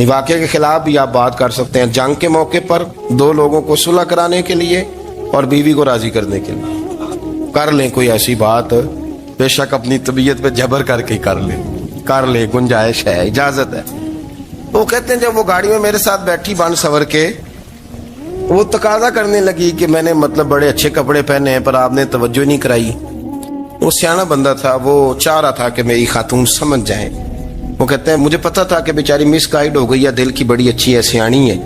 वाक़े के खिलाफ भी आप बात कर सकते हैं। जंग के मौके पर 2 लोगों को सुलह कराने के लिए और बीवी को राजी करने के लिए कर लें कोई ऐसी बात, बेशक अपनी तबीयत पे जबर करके कर ले, गुंजाइश है, इजाजत है। वो कहते हैं जब वो गाड़ी में मेरे साथ बैठी बन सवर के, वो तकाजा करने लगी कि मैंने मतलब बड़े अच्छे कपड़े पहने हैं पर आपने तवज्जो नहीं कराई। वो सियाना बंदा था, वो चाह रहा था कि मेरी खातून समझ जाए। वो कहते हैं मुझे पता था कि बेचारी मिस गाइड हो गई है, दिल की बड़ी अच्छी है, सियानी है,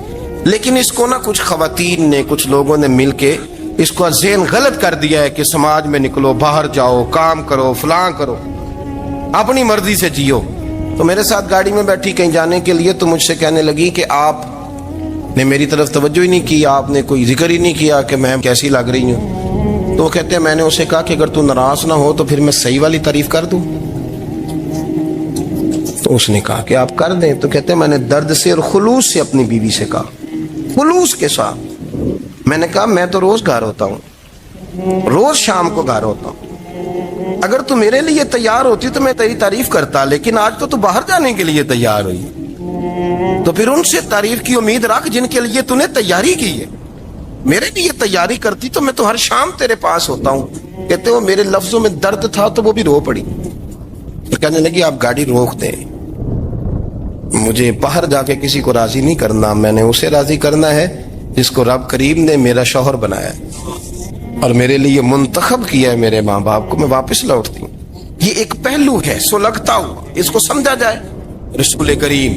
लेकिन इसको ना कुछ खवातीन ने, कुछ लोगों ने मिल के इसको ज़हन गलत कर दिया है कि समाज में निकलो, बाहर जाओ, काम करो, फलां करो, अपनी मर्जी से जियो। तो मेरे साथ गाड़ी में बैठी कहीं जाने के लिए, तो मुझसे कहने लगी कि आपने मेरी तरफ तवज्जो ही नहीं की, आपने कोई जिक्र ही नहीं किया कि मैं कैसी लग रही हूँ। तो कहते हैं मैंने उसे कहा कि अगर तू नाराज ना हो तो फिर मैं सही वाली तारीफ कर दूं। तो उसने कहा कि आप कर दें। तो कहते हैं मैंने दर्द से और खुलूस से अपनी बीवी से कहा, खुलूस के साथ। मैंने कहा मैं तो रोज घर होता हूँ, रोज शाम को घर होता हूँ, अगर तू मेरे लिए तैयार होती तो मैं तेरी तारीफ करता, लेकिन आज तो तू बाहर जाने के लिए तैयार हुई, तो फिर उनसे तारीफ की उम्मीद रख जिनके लिए तूने तैयारी की है। मेरे लिए तैयारी करती तो मैं तो हर शाम तेरे पास होता हूँ। कहते हो मेरे लफ्जों में दर्द था तो वो भी रो पड़ी। तो कहने लगी आप गाड़ी रोक दें, मुझे बाहर जाके किसी को राजी नहीं करना, मैंने उसे राजी करना है जिसको रब करीम ने मेरा शौहर बनाया है और मेरे लिए मुंतखब किया है, मेरे माँ बाप को। मैं वापस लौटती हूँ। ये एक पहलू है सुलगता हुआ, इसको समझा जाए। रसूल करीम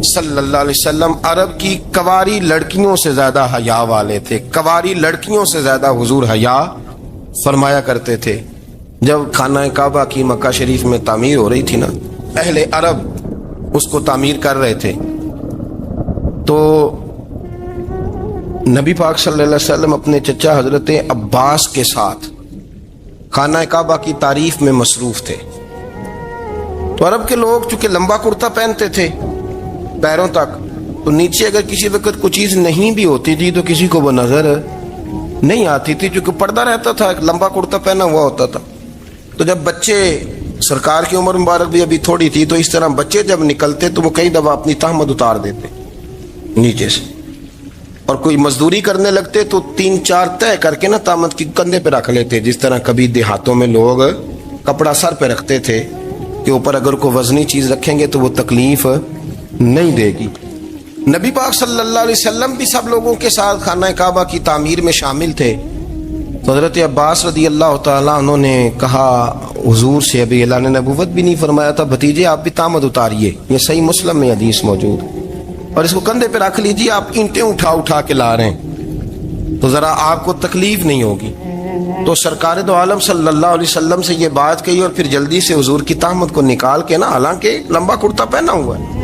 सल्लल्लाहु अलैहि वसल्लम अरब की कवारी लड़कियों से ज्यादा हया वाले थे। कवारी लड़कियों से ज्यादा हुजूर हया फरमाया करते थे। जब खाना काबा की मक्का शरीफ में तामीर हो रही थी ना, अहले अरब उसको तामीर कर रहे थे, तो नबी पाक सल्लल्लाहु अलैहि वसल्लम अपने चचा हजरत अब्बास के साथ खाना काबा की तारीफ में मसरूफ थे। तो अरब के लोग चूंकि लंबा कुर्ता पहनते थे पैरों तक, तो नीचे अगर किसी वक्त कोई चीज नहीं भी होती थी तो किसी को वो नजर नहीं आती थी, क्योंकि पर्दा रहता था, लंबा कुर्ता पहना हुआ होता था। तो जब बच्चे, सरकार की उम्र मुबारक भी अभी थोड़ी थी, तो इस तरह बच्चे जब निकलते तो वो कई दफा अपनी तहमद उतार देते नीचे से, और कोई मजदूरी करने लगते तो 3-4 तय करके ना तामद की कंधे पे रख लेते। जिस तरह कभी देहातों में लोग कपड़ा सर पे रखते थे कि ऊपर अगर कोई वजनी चीज रखेंगे तो वो तकलीफ नहीं देगी। نبی پاک صلی اللہ علیہ وسلم بھی سب لوگوں کے ساتھ خانہ کعبہ کی تعمیر میں شامل تھے. تو حضرت عباس رضی اللہ تعالیٰ عنہ نے کہا حضور سے، ابھی اللہ نے نبوت بھی نہیں فرمایا تھا، بھتیجے آپ بھی تامد اتاریے. یہ صحیح مسلم میں حدیث موجود، اور اس کو کندھے پہ رکھ لیجیے، آپ اینٹیں اٹھا اٹھا کے لا رہے ہیں تو ذرا آپ کو تکلیف نہیں ہوگی. تو سرکار دو عالم صلی اللہ علیہ وسلم سے یہ بات کہی، اور پھر جلدی سے حضور کی تامد کو نکال کے نا، حالانکہ لمبا کرتا پہنا ہوا ہے،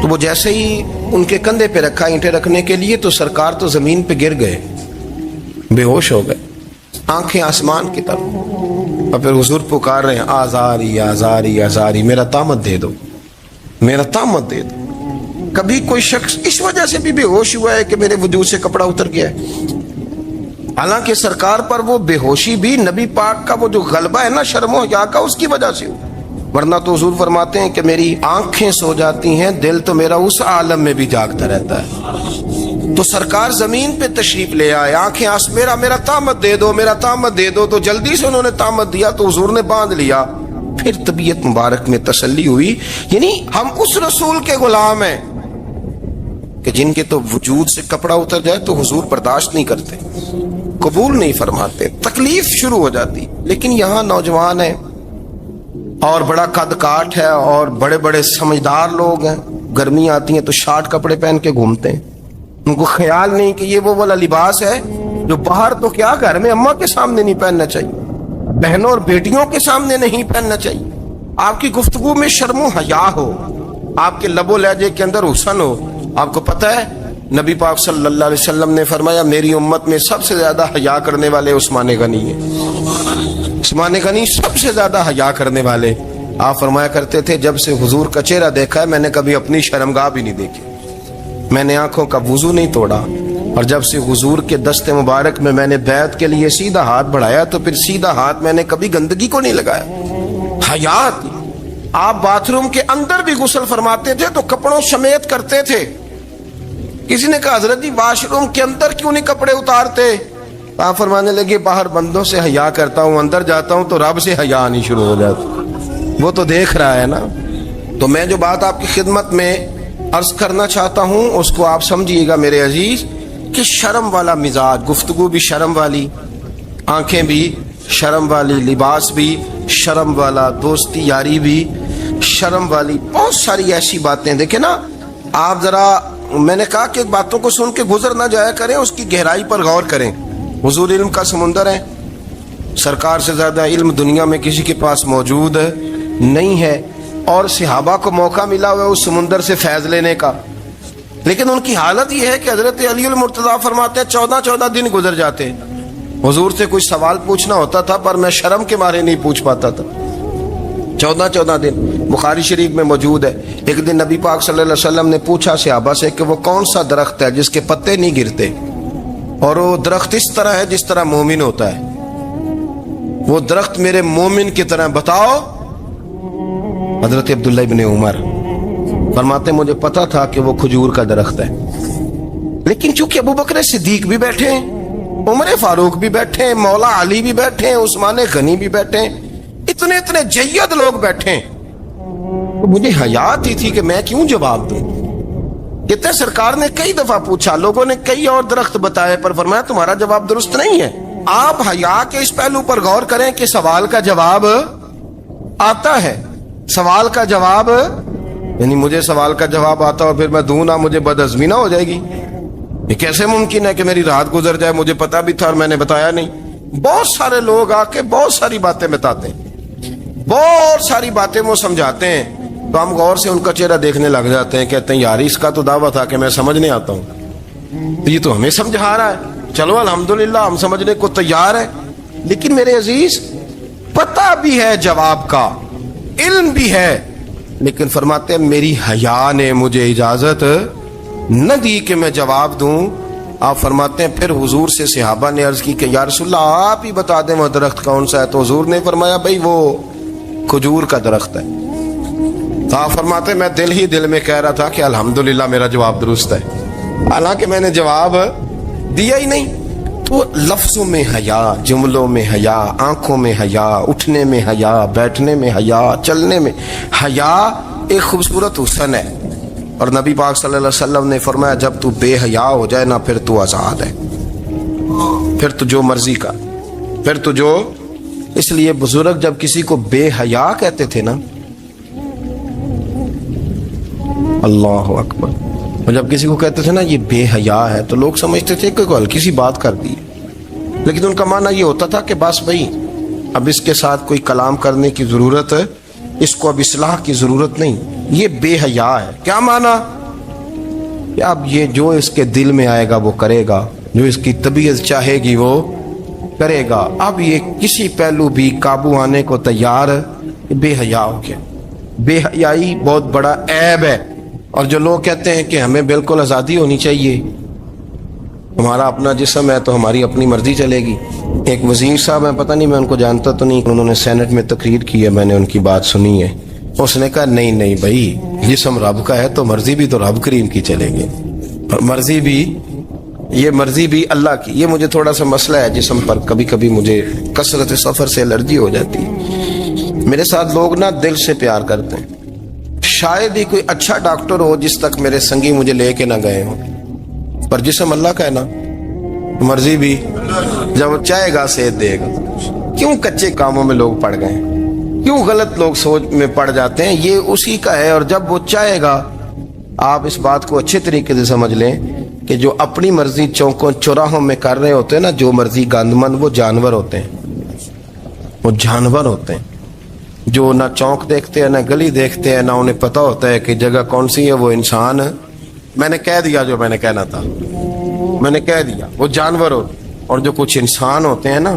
تو وہ جیسے ہی ان کے کندھے پہ رکھا اینٹیں رکھنے کے لیے، تو سرکار تو زمین پہ گر گئے، بے ہوش ہو گئے، آنکھیں آسمان کی طرف. اور پھر حضور پکار رہے ہیں، آزاری آزاری آزاری، میرا تامد دے دو، میرا تامد دے دو. کبھی کوئی شخص اس وجہ سے بھی بے ہوش ہوا ہے کہ میرے وجود سے کپڑا اتر گیا ہے؟ حالانکہ سرکار پر وہ بے ہوشی بھی نبی پاک کا وہ جو غلبہ ہے نا شرم و حیا کا، اس کی وجہ سے ہو. ورنہ تو حضور فرماتے ہیں کہ میری آنکھیں سو جاتی ہیں، دل تو میرا اس عالم میں بھی جاگتا رہتا ہے. تو سرکار زمین پہ تشریف لے آئے، آنکھیں میرا تامد دے دو، میرا تامد دے دو. تو جلدی سے انہوں نے تامد دیا تو حضور نے باندھ لیا. پھر طبیعت مبارک میں تسلی ہوئی. یعنی ہم اس رسول کے غلام ہیں کہ جن کے تو وجود سے کپڑا اتر جائے تو حضور برداشت نہیں کرتے، قبول نہیں فرماتے، تکلیف شروع ہو جاتی. لیکن یہاں نوجوان ہیں اور بڑا قد کاٹ ہے اور بڑے بڑے سمجھدار لوگ ہیں، گرمی آتی ہیں تو شارٹ کپڑے پہن کے گھومتے ہیں. ان کو خیال نہیں کہ یہ وہ والا لباس ہے جو باہر تو کیا گھر میں اماں کے سامنے نہیں پہننا چاہیے، بہنوں اور بیٹیوں کے سامنے نہیں پہننا چاہیے. آپ کی گفتگو میں شرم و حیا ہو، آپ کے لب و لہجے کے اندر حسن ہو. آپ کو پتہ ہے نبی پاک صلی اللہ علیہ وسلم نے فرمایا میری امت میں سب سے زیادہ حیا کرنے والے عثمان غنی ہیں. عثمان غنی سب سے زیادہ حیا کرنے والے. آپ فرمایا کرتے تھے جب سے حضور کا چہرہ دیکھا ہے میں نے کبھی اپنی شرمگاہ بھی نہیں دیکھی، میں نے آنکھوں کا وضو نہیں توڑا، اور جب سے حضور کے دست مبارک میں نے بیعت کے لیے سیدھا ہاتھ بڑھایا تو پھر سیدھا ہاتھ میں نے کبھی گندگی کو نہیں لگایا. حیات. آپ باتھ روم کے اندر بھی غسل فرماتے تھے تو کپڑوں سمیت کرتے تھے. کسی نے کہا حضرت جی واش روم کے اندر کیوں نہیں کپڑے اتارتے؟ آپ فرمانے لگے باہر بندوں سے حیا کرتا ہوں، اندر جاتا ہوں تو رب سے حیا آنی شروع ہو جاتی، وہ تو دیکھ رہا ہے نا. تو میں جو بات آپ کی خدمت میں عرض کرنا چاہتا ہوں اس کو آپ سمجھیے گا میرے عزیز، کہ شرم والا مزاج، گفتگو بھی شرم والی، آنکھیں بھی شرم والی، لباس بھی شرم والا، دوستی یاری بھی شرم والی، بہت ساری ایسی باتیں. دیکھیں نا آپ ذرا، میں نے کہا کہ باتوں کو سن کے گزر نہ جایا کریں، اس کی گہرائی پر غور کریں. حضور علم کا سمندر ہے، سرکار سے زیادہ علم دنیا میں کسی کے پاس موجود نہیں ہے، اور صحابہ کو موقع ملا ہوا ہے اس سمندر سے فیض لینے کا. لیکن ان کی حالت یہ ہے کہ حضرت علی المرتضیٰ فرماتے ہیں 14 دن گزر جاتے. حضور سے کوئی سوال پوچھنا ہوتا تھا پر میں شرم کے مارے نہیں پوچھ پاتا تھا. 14 دن بخاری شریف میں موجود ہے. ایک دن نبی پاک صلی اللہ علیہ وسلم نے پوچھا صحابہ سے کہ وہ کون سا درخت ہے جس کے پتے نہیں گرتے، اور وہ درخت اس طرح ہے جس طرح مومن ہوتا ہے، وہ درخت میرے مومن کی طرح بتاؤ. حضرت عبداللہ ابن عمر فرماتے مجھے پتا تھا کہ وہ کھجور کا درخت ہے، لیکن چونکہ ابو بکر صدیق بھی بیٹھے ہیں، عمر فاروق بھی بیٹھے ہیں، مولا علی بھی بیٹھے ہیں، عثمان غنی بھی بیٹھے ہیں، اتنے جید لوگ بیٹھے ہیں، تو مجھے حیا آتی تھی کہ میں کیوں جواب دوں. کہتے سرکار نے کئی دفعہ پوچھا، لوگوں نے کئی اور درخت بتائے، پر فرمایا تمہارا جواب درست نہیں ہے. آپ حیا کے اس پہلو پر غور کریں کہ سوال کا جواب آتا ہے، سوال کا جواب، یعنی مجھے سوال کا جواب آتا اور پھر میں دوں نہ، مجھے بدہضمی نہ ہو جائے گی. یہ کیسے ممکن ہے کہ میری رات گزر جائے، مجھے پتا بھی تھا اور میں نے بتایا نہیں. بہت سارے لوگ آ کے بہت ساری باتیں بتاتے ہیں، بہت ساری باتیں وہ سمجھاتے ہیں، تو ہم غور سے ان کا چہرہ دیکھنے لگ جاتے ہیں، کہتے ہیں یار اس کا تو دعویٰ تھا کہ میں سمجھنے آتا ہوں، تو یہ تو ہمیں سمجھا رہا ہے، چلو الحمدللہ ہم سمجھنے کو تیار ہیں. لیکن میرے عزیز پتہ بھی ہے جواب کا، علم بھی ہے، لیکن فرماتے ہیں میری حیا نے مجھے اجازت نہ دی کہ میں جواب دوں. آپ فرماتے ہیں پھر حضور سے صحابہ نے عرض کی کہ یا رسول اللہ آپ ہی بتا دیں وہ درخت کون سا ہے. تو حضور نے فرمایا بھئی وہ کھجور کا درخت ہے. تو آپ فرماتے ہیں میں دل ہی دل میں کہہ رہا تھا کہ الحمدللہ میرا جواب درست ہے، حالانکہ میں نے جواب دیا ہی نہیں. تو لفظوں میں حیا، جملوں میں حیا، آنکھوں میں حیا، اٹھنے میں حیا، بیٹھنے میں حیا، چلنے میں حیا ایک خوبصورت حسن ہے. اور نبی پاک صلی اللہ علیہ وسلم نے فرمایا جب تو بے حیا ہو جائے نا پھر تو آزاد ہے، پھر تو جو مرضی کا، پھر تو جو. اس لیے بزرگ جب کسی کو بے حیا کہتے تھے نا، اللہ اکبر، اور جب کسی کو کہتے تھے نا یہ بے حیا ہے تو لوگ سمجھتے تھے کہ کوئی ہلکی سی بات کر دی، لیکن ان کا معنی یہ ہوتا تھا کہ بس بھائی اب اس کے ساتھ کوئی کلام کرنے کی ضرورت ہے، اس کو اب اصلاح کی ضرورت نہیں، یہ بے حیا ہے. کیا معنی کہ اب یہ جو اس کے دل میں آئے گا وہ کرے گا، جو اس کی طبیعت چاہے گی وہ کرے گا، اب یہ کسی پہلو بھی قابو آنے کو تیار ہے، بے حیا ہو گیا. بے حیائی بہت بڑا عیب ہے. اور جو لوگ کہتے ہیں کہ ہمیں بالکل آزادی ہونی چاہیے، ہمارا اپنا جسم ہے تو ہماری اپنی مرضی چلے گی. ایک وزیر صاحب ہیں، پتہ نہیں میں ان کو جانتا تو نہیں، انہوں نے سینٹ میں تقریر کی ہے، میں نے ان کی بات سنی ہے. اس نے کہا نہیں نہیں بھائی، جسم رب کا ہے تو مرضی بھی تو رب کریم کی چلے گی، مرضی بھی یہ مرضی بھی اللہ کی. یہ مجھے تھوڑا سا مسئلہ ہے جسم پر، کبھی کبھی مجھے کثرت سفر سے الرجی ہو جاتی ہے. میرے ساتھ لوگ نا دل سے پیار کرتے ہیں، شاید ہی کوئی اچھا ڈاکٹر ہو جس تک میرے سنگی مجھے لے کے نہ گئے ہوں، پر جسم اللہ کا ہے نا، مرضی بھی جب چاہے گا صحت دے گا. کیوں کچے کاموں میں لوگ پڑ گئے، کیوں غلط لوگ سوچ میں پڑ جاتے ہیں، یہ اسی کا ہے. اور جب وہ چاہے گا، آپ اس بات کو اچھے طریقے سے سمجھ لیں کہ جو اپنی مرضی چوکوں چوراہوں میں کر رہے ہوتے ہیں نا، جو مرضی گاندمند، وہ جانور ہوتے ہیں، وہ جانور ہوتے ہیں جو نہ چونک دیکھتے ہیں نہ گلی دیکھتے ہیں، نہ انہیں پتہ ہوتا ہے کہ جگہ کون سی ہے. وہ انسان، میں نے کہہ دیا جو میں نے کہنا تھا، میں نے کہہ دیا، وہ جانور ہوتے. اور جو کچھ انسان ہوتے ہیں نا،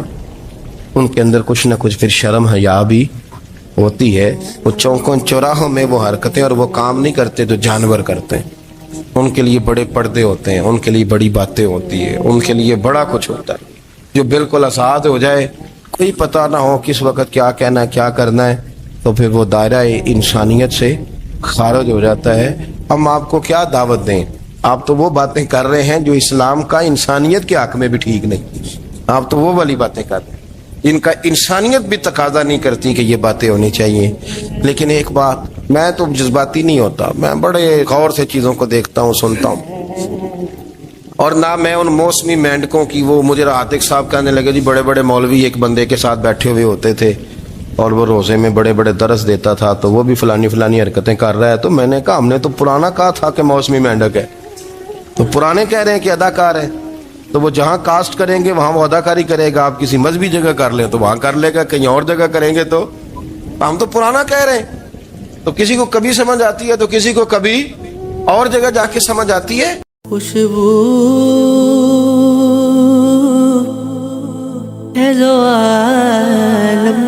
ان کے اندر کچھ نہ کچھ پھر شرم حیا بھی ہوتی ہے. وہ چوکوں چوراہوں میں وہ حرکتیں اور وہ کام نہیں کرتے جو جانور کرتے ہیں. ان کے لیے بڑے پردے ہوتے ہیں، ان کے لیے بڑی باتیں ہوتی ہے، ان کے لیے بڑا کچھ ہوتا ہے. جو بالکل آزاد ہو جائے، کوئی پتہ نہ ہو کس وقت کیا کہنا ہے کیا کرنا ہے، تو پھر وہ دائرہ انسانیت سے خارج ہو جاتا ہے. ہم آپ کو کیا دعوت دیں، آپ تو وہ باتیں کر رہے ہیں جو اسلام کا انسانیت کے حق میں بھی ٹھیک نہیں. آپ تو وہ والی باتیں کر رہے ہیں ان کا انسانیت بھی تقاضا نہیں کرتی کہ یہ باتیں ہونی چاہیے. لیکن ایک بات، میں تو جذباتی نہیں ہوتا، میں بڑے غور سے چیزوں کو دیکھتا ہوں، سنتا ہوں. اور نہ میں ان موسمی مینڈکوں کی، وہ مجھے عاتق صاحب کہنے لگے جی بڑے بڑے مولوی ایک بندے کے ساتھ بیٹھے ہوئے ہوتے تھے اور وہ روزے میں بڑے بڑے درس دیتا تھا تو وہ بھی فلانی فلانی حرکتیں کر رہا ہے. تو میں نے کہا ہم نے تو پرانا کہا تھا کہ موسمی مینڈک ہے، تو پرانے کہہ رہے ہیں کہ اداکار ہے، تو وہ جہاں کاسٹ کریں گے وہاں وہ اداکاری کرے گا. آپ کسی مذہبی جگہ کر لیں تو وہاں کر لے گا، کہیں اور جگہ کریں گے تو ہم تو پرانا کہہ رہے ہیں. تو کسی کو کبھی سمجھ آتی ہے تو کسی کو کبھی اور جگہ جا کے سمجھ آتی ہے. خوشبو ہے جو عالم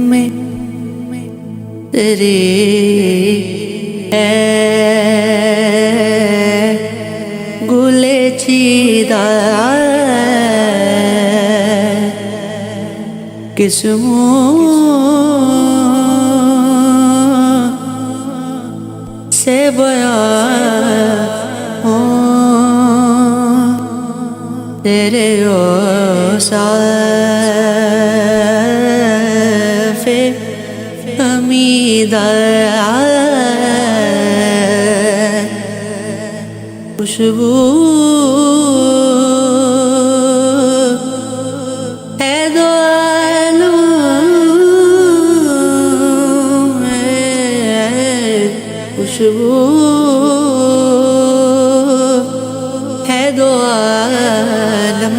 میں تیری ہے، گلے چیدہ قسموں سے بیان تیرے اوصاف حمیدہ. خوشبو ہے دو عالم میں، خوشبو ہے دو عالم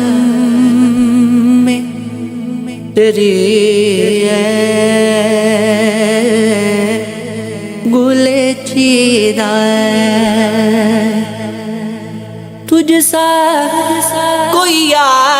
میں تیری گلے چیدہ. تجھ سا کوئی یار